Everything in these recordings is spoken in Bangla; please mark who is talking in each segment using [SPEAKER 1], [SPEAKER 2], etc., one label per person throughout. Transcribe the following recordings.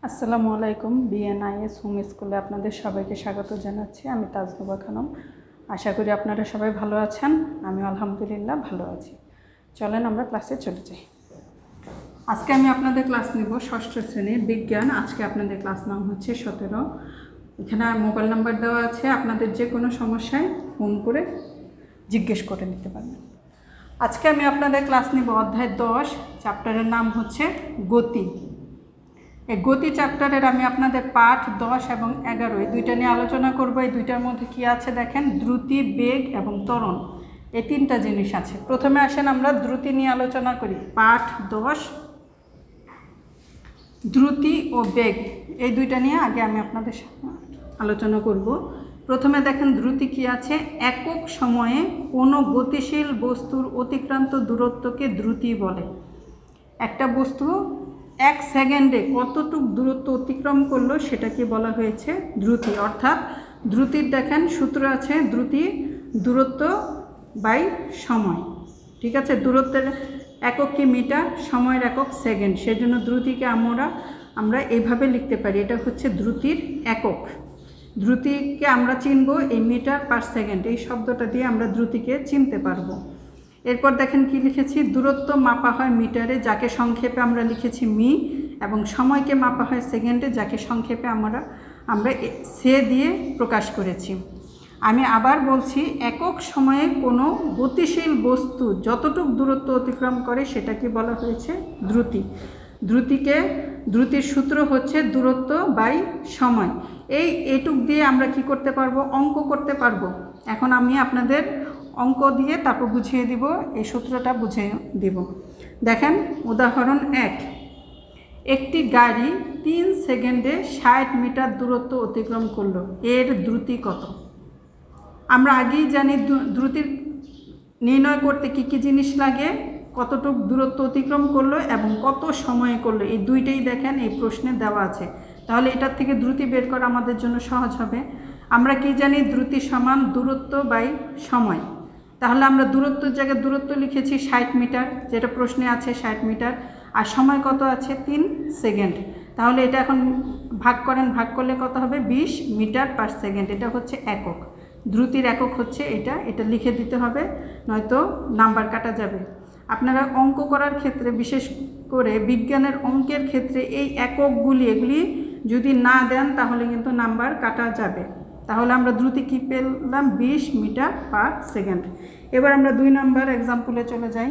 [SPEAKER 1] আসসালামু আলাইকুম। বিএনআইএস হোম স্কুলে আপনাদের সবাইকে স্বাগত জানাচ্ছি। আমি তাজনুবা খানম। আশা করি আপনারা সবাই ভালো আছেন। আমি আলহামদুলিল্লাহ ভালো আছি। চলেন আমরা ক্লাসে চলে যাই। আজকে আমি আপনাদের ক্লাস নিব ষষ্ঠ শ্রেণীর বিজ্ঞান। আজকে আপনাদের ক্লাস নাম হচ্ছে 17। এখানে মোবাইল নাম্বার দেওয়া আছে, আপনাদের যে কোনো সমস্যায় ফোন করে জিজ্ঞেস করে নিতে পারবেন। আজকে আমি আপনাদের ক্লাস নিব অধ্যায় 10, চ্যাপ্টারের নাম হচ্ছে গতি। এই গতি চ্যাপ্টারের আমি আপনাদের পাঠ 10 এবং 11 এই দুইটা নিয়ে আলোচনা করব। এই দুইটার মধ্যে কি আছে দেখেন, দ্রুতি, বেগ এবং ত্বরণ, এই তিনটা জিনিস আছে। প্রথমে আসেন আমরা দ্রুতি নিয়ে আলোচনা করি। পাঠ 10 দ্রুতি ও বেগ, এই দুইটা নিয়ে আগে আমি আপনাদের আলোচনা করব। প্রথমে দেখেন দ্রুতি কি আছে, একক সময়ে কোনো গতিশীল বস্তুর অতিক্রান্ত দূরত্বকে দ্রুতি বলে। একটা বস্তু 1 সেকেন্ডে কতটুক দূরত্ব অতিক্রম করলো সেটাকে বলা হয়েছে দ্রুতি। অর্থাৎ দ্রুতির দেখেন সূত্র আছে, দ্রুতি দূরত্ব বাই সময়। ঠিক আছে, দূরত্বের একক কি মিটার, সময়ের একক সেকেন্ড। সেজন্য দ্রুতিকে আমরা এইভাবে লিখতে পারি, এটা হচ্ছে দ্রুতির একক। দ্রুতিকে আমরা চিনব এই মিটার পার সেকেন্ড, এই শব্দটা দিয়ে আমরা দ্রুতিকে চিনতে পারবো। এরপর দেখেন কি লিখেছি, দূরত্ব মাপা হয় মিটারে, যাকে সংক্ষেপে আমরা লিখেছি মি, এবং সময়কে মাপা হয় সেকেন্ডে, যাকে সংক্ষেপে আমরা সে দিয়ে প্রকাশ করেছি। আমি আবার বলছি, একক সময়ে কোনো গতিশীল বস্তু যতটুক দূরত্ব অতিক্রম করে সেটাকে বলা হয়েছে দ্রুতি। দ্রুতির সূত্র হচ্ছে দূরত্ব বাই সময়। এইটুক দিয়ে আমরা কি করতে পারবো, অঙ্ক করতে পারবো। এখন আমি আপনাদের অঙ্ক দিয়ে তারপর বুঝিয়ে দিব, এই সূত্রটা বুঝিয়ে দিব। দেখেন উদাহরণ 1, একটি গাড়ি 3 সেকেন্ডে 60 মিটার দূরত্ব অতিক্রম করলো, এর দ্রুতি কত? আমরা আগেই জানি দ্রুতির নির্ণয় করতে কি কি জিনিস লাগে, কতটুক দূরত্ব অতিক্রম করলো এবং কত সময়ে করলো, এই দুইটাই দেখেন এই প্রশ্নে দেওয়া আছে। তাহলে এটার থেকে দ্রুতি বের করা আমাদের জন্য সহজ হবে। আমরা কি জানি, দ্রুতি সমান দূরত্ব বাই সময়। তাহলে আমরা দূরত্বের জায়গায় দূরত্ব লিখেছি 60 মিটার, যেটা প্রশ্নে আছে 60 মিটার, আর সময় কত আছে 3 সেকেন্ড। তাহলে এটা এখন ভাগ করেন, ভাগ করলে কত হবে, 20 মিটার পার সেকেন্ড। এটা হচ্ছে একক, দ্রুতির একক হচ্ছে এটা লিখে দিতে হবে, নয়তো নাম্বার কাটা যাবে। আপনারা অঙ্ক করার ক্ষেত্রে, বিশেষ করে বিজ্ঞানের অঙ্কের ক্ষেত্রে এই এককগুলি এগুলি যদি না দেন তাহলে কিন্তু নাম্বার কাটা যাবে। তাহলে আমরা দ্রুতি কি পেলাম, 20 মিটার পার সেকেন্ড। এবার আমরা 2 নম্বর এক্সাম্পলে চলে যাই।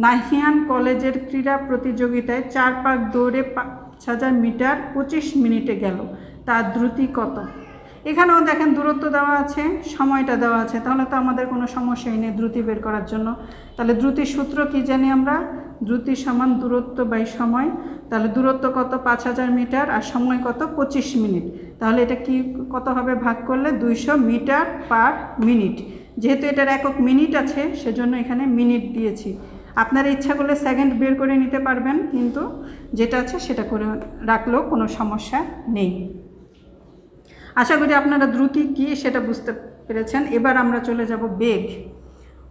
[SPEAKER 1] নাহিয়ান কলেজের ক্রীড়া প্রতিযোগিতায় 4 পাক দৌড়ে 5000 মিটার 25 মিনিটে গেল, তার দ্রুতি কত? এখানেও দেখেন দূরত্ব দেওয়া আছে, সময়টা দেওয়া আছে, তাহলে তো আমাদের কোনো সমস্যাই নেই দ্রুতি বের করার জন্য। তাহলে দ্রুতির সূত্র কি জানি আমরা, দ্রুতি সমান দূরত্ব বাই সময়। তাহলে দূরত্ব কত, 5000 মিটার, আর সময় কত, 25 মিনিট। তাহলে এটা কি কত হবে, ভাগ করলে 200 মিটার পার মিনিট। যেহেতু এটার একক মিনিট আছে সেজন্য এখানে মিনিট দিয়েছি। আপনার ইচ্ছা করলে সেকেন্ড বের করে নিতে পারবেন, কিন্তু যেটা আছে সেটা করে রাখলেও কোনো সমস্যা নেই। আশা করি আপনারা দ্রুতি কি সেটা বুঝতে পেরেছেন। এবার আমরা চলে যাব বেগ।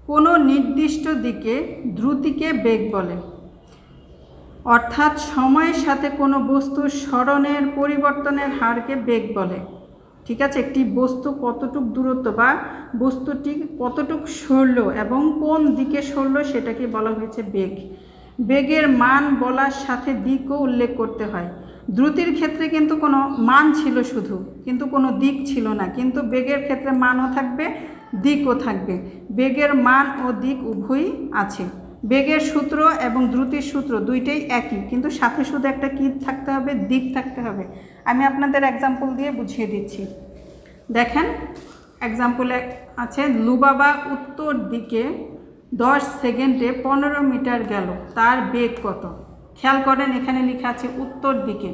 [SPEAKER 1] কোনো নির্দিষ্ট দিকে দ্রুতিকে বেগ বলে, অর্থাৎ সময়ের সাথে কোনো বস্তুর সরণের পরিবর্তনের হারকে বেগ বলে। ঠিক আছে, একটি বস্তু কতটুক দূরত্ব বা বস্তুটি কতটুক সরল এবং কোন দিকে সরল সেটাকে বলা হয়েছে বেগ। বেগের মান বলার সাথে দিকও উল্লেখ করতে হয়। দ্রুতির ক্ষেত্রে কিন্তু কোনো মান ছিল শুধু, কিন্তু কোনো দিক ছিল না, কিন্তু বেগের ক্ষেত্রে মানও থাকবে, দিকও থাকবে। বেগের মান ও দিক উভয়ই আছে। বেগের সূত্র এবং দ্রুতির সূত্র দুইটাই একই, কিন্তু সাথে শুধু একটা কি থাকতে হবে, দিক থাকতে হবে। আমি আপনাদের এক্সাম্পল দিয়ে বুঝিয়ে দিচ্ছি। দেখেন এক্সাম্পলে আছে, লুবাবা উত্তর দিকে 10 সেকেন্ডে 15 মিটার গেল, তার বেগ কত? খেয়াল করেন এখানে লেখা আছে উত্তর দিকে।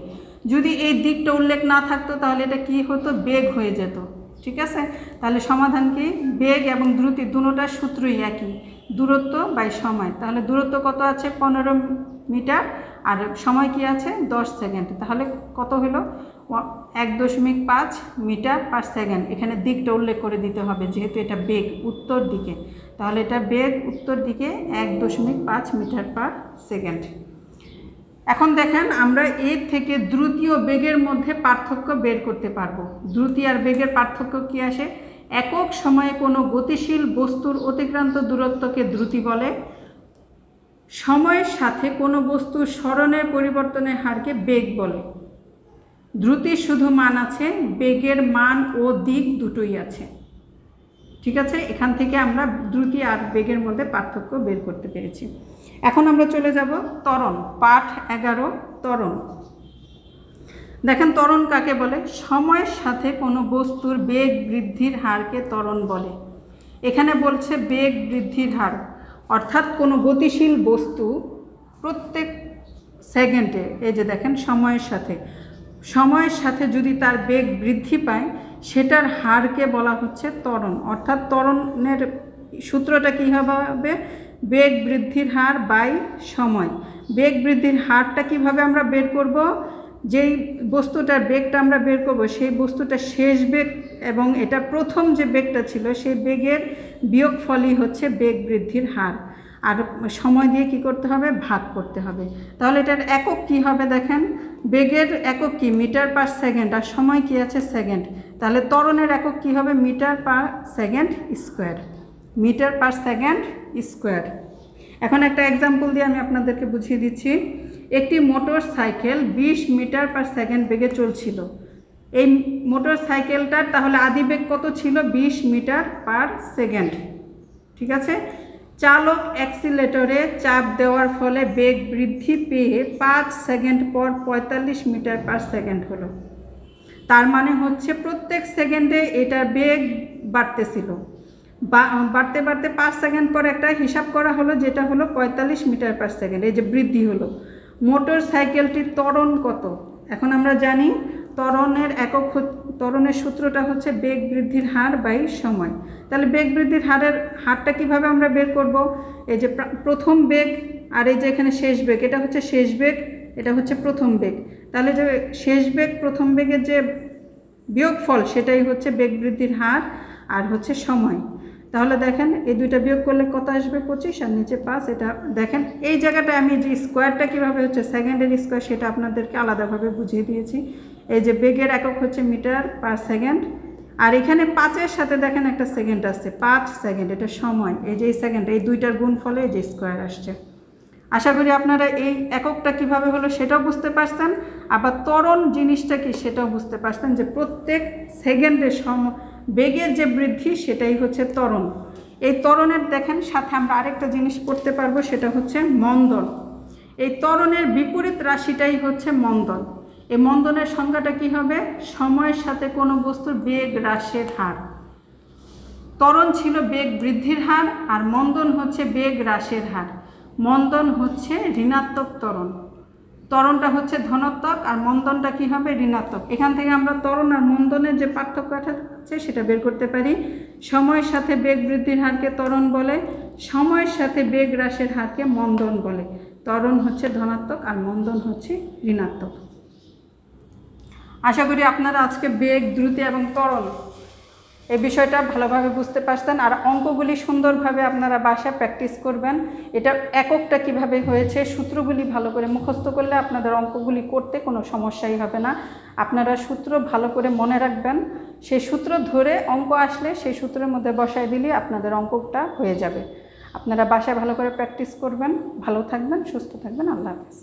[SPEAKER 1] যদি এই দিকটা উল্লেখ না থাকতো তাহলে এটা কি হতো, বেগ হয়ে যেত। ঠিক আছে, তাহলে সমাধান কি, বেগ এবং দ্রুতি দুটোটার সূত্রই একই, দূরত্ব বাই সময়। তাহলে দূরত্ব কত আছে, 15 মিটার, আর সময় কি আছে, 10 সেকেন্ড। তাহলে কত হলো, 1.5 মিটার পার সেকেন্ড। এখানে দিকটা উল্লেখ করে দিতে হবে, যেহেতু এটা বেগ উত্তর দিকে, তাহলে এটা বেগ উত্তর দিকে 1.5 মিটার পার সেকেন্ড। এখন দেখেন আমরা এর থেকে দ্রুতি ও বেগের মধ্যে পার্থক্য বের করতে পারবো। দ্রুতি আর বেগের পার্থক্য কি আসে? একক সময়ে কোনো গতিশীল বস্তুর অতিক্রান্ত দূরত্বকে দ্রুতি বলে। সময়ের সাথে কোনো বস্তুর সরণের পরিবর্তনের হারকে বেগ বলে। দ্রুতির শুধু মান আছে, বেগের মান ও দিক দুটোই আছে। ঠিক আছে, এখান থেকে আমরা দ্রুতি আর বেগের মধ্যে পার্থক্য বের করতে পেরেছি। এখন আমরা চলে যাব ত্বরণ, পাঠ 11 ত্বরণ। দেখেন ত্বরণ কাকে বলে? সময়ের সাথে কোনো বস্তুর বেগ বৃদ্ধির হারকে ত্বরণ বলে। এখানে বলছে বেগ বৃদ্ধির হার, অর্থাৎ কোনো গতিশীল বস্তু প্রত্যেক সেকেন্ডে, এই যে দেখেন সময়ের সাথে যদি তার বেগ বৃদ্ধি পায় সেটার হারকে বলা হচ্ছে ত্বরণ। অর্থাৎ ত্বরণের সূত্রটা কী হবে? বেগ বৃদ্ধির হার বাই সময়। বেগ বৃদ্ধির হারটা কিভাবে আমরা বের করব? যেই বস্তুটার বেগটা আমরা বের করব সেই বস্তুটা শেষ বেগ এবং এটা প্রথম যে বেগটা ছিল সেই বেগের বিয়োগফলই হচ্ছে বেগ বৃদ্ধির হার। আর সময় দিয়ে কি করতে হবে? ভাগ করতে হবে। তাহলে এটার একক কি হবে? দেখেন বেগের একক কি? মিটার পার সেকেন্ড, আর সময় কি আছে? সেকেন্ড। তাহলে ত্বরণের একক কি হবে? Metre per second square. Metre per second square. এখন একটা এক্সাম্পল দিয়ে আমি আপনাদেরকে বুঝিয়ে দিচ্ছি। একটি motorcycle 20 metre per second বেগে চলছিল। এই মোটর সাইকেলটার তাহলে আদি বেগ কত ছিল? 20 মিটার পার সেকেন্ড। ঠিক আছে, চালক অ্যাক্সিলারেটরে চাপ দেওয়ার ফলে বেগ বৃদ্ধি পেয়ে 5 সেকেন্ড পর 45 মিটার পার সেকেন্ড হলো। তার মানে হচ্ছে প্রত্যেক সেকেন্ডে এটার বেগ বাড়তেছিল, বাড়তে 5 সেকেন্ড পর একটা হিসাব করা হলো যেটা হলো 45 মিটার পার সেকেন্ড, এই যে বৃদ্ধি হলো। মোটর সাইকেলটির ত্বরণ কত? এখন আমরা জানি ত্বরণের সূত্রটা হচ্ছে বেগ বৃদ্ধির হার বাই সময়। তাহলে বেগ বৃদ্ধির হারটা কিভাবে আমরা বের করব? এই যে প্রথম বেগ আর এই যে এখানে শেষ বেগ, এটা হচ্ছে শেষ বেগ, এটা হচ্ছে প্রথম বেগ। তাহলে যে শেষ বেগ প্রথম বেগের যে বিয়োগফল সেটাই হচ্ছে বেগ বৃদ্ধির হার আর হচ্ছে সময়। তাহলে দেখেন এই দুইটা বিয়োগ করলে কত আসবে? 25 আর নিচে 5। এটা দেখেন এই জায়গাটায় আমি যে স্কোয়ারটা কীভাবে হচ্ছে সেকেন্ডের স্কোয়ার সেটা আপনাদেরকে আলাদাভাবে বুঝিয়ে দিয়েছি। এই যে বেগের একক হচ্ছে মিটার পার সেকেন্ড, আর এখানে 5-এর সাথে দেখেন একটা সেকেন্ড আসছে, 5 সেকেন্ড, এটা সময়। এই যে এই সেকেন্ড, এই দুইটার গুণফলে এই যে স্কোয়ার আসছে। আশা করি আপনারা এই এককটা কিভাবে হলো সেটাও বুঝতে পারছেন, আবার ত্বরণ জিনিসটা কি সেটাও বুঝতে পারছেন, যে প্রত্যেক সেকেন্ডে বেগের যে বৃদ্ধি সেটাই হচ্ছে ত্বরণ। এই ত্বরণের দেখেন সাথে আমরা আরেকটা জিনিস পড়তে পারবো, সেটা হচ্ছে মন্দন। এই ত্বরণের বিপরীত রাশিটাই হচ্ছে মন্দন। এই মন্দনের সংজ্ঞাটা কি হবে? সময়ের সাথে কোনো বস্তুর বেগ হ্রাসের হার। ত্বরণ ছিল বেগ বৃদ্ধির হার আর মন্দন হচ্ছে বেগ হ্রাসের হার। মন্দন হচ্ছে ঋণাত্মক ত্বরণ, ত্বরণটা হচ্ছে ধনাত্মক আর মন্দনটা কি হবে? ঋণাত্মক। এখান থেকে আমরা ত্বরণ আর মন্দনের যে পার্থক্যটা আছে সেটা বের করতে পারি। সময়ের সাথে বেগ বৃদ্ধির হারকে ত্বরণ বলে, সময়ের সাথে বেগ হ্রাসের হারকে মন্দন বলে। ত্বরণ হচ্ছে ধনাত্মক আর মন্দন হচ্ছে ঋণাত্মক। আশা করি আপনারা আজকে বেগ, দ্রুতি এবং ত্বরণ এই বিষয়টা ভালোভাবে বুঝতে পারছেন। আর অঙ্কগুলি সুন্দরভাবে আপনারা বাসায় প্র্যাকটিস করবেন। এটা এককটা কিভাবে হয়েছে, সূত্রগুলি ভালো করে মুখস্থ করলে আপনাদের অঙ্কগুলি করতে কোনো সমস্যাই হবে না। আপনারা সূত্র ভালো করে মনে রাখবেন, সেই সূত্র ধরে অঙ্ক আসলে সেই সূত্রের মধ্যে বসায় দিলে আপনাদের অঙ্কটা হয়ে যাবে। আপনারা বাসায় ভালো করে প্র্যাকটিস করবেন। ভালো থাকবেন, সুস্থ থাকবেন। আল্লাহ হাফেজ।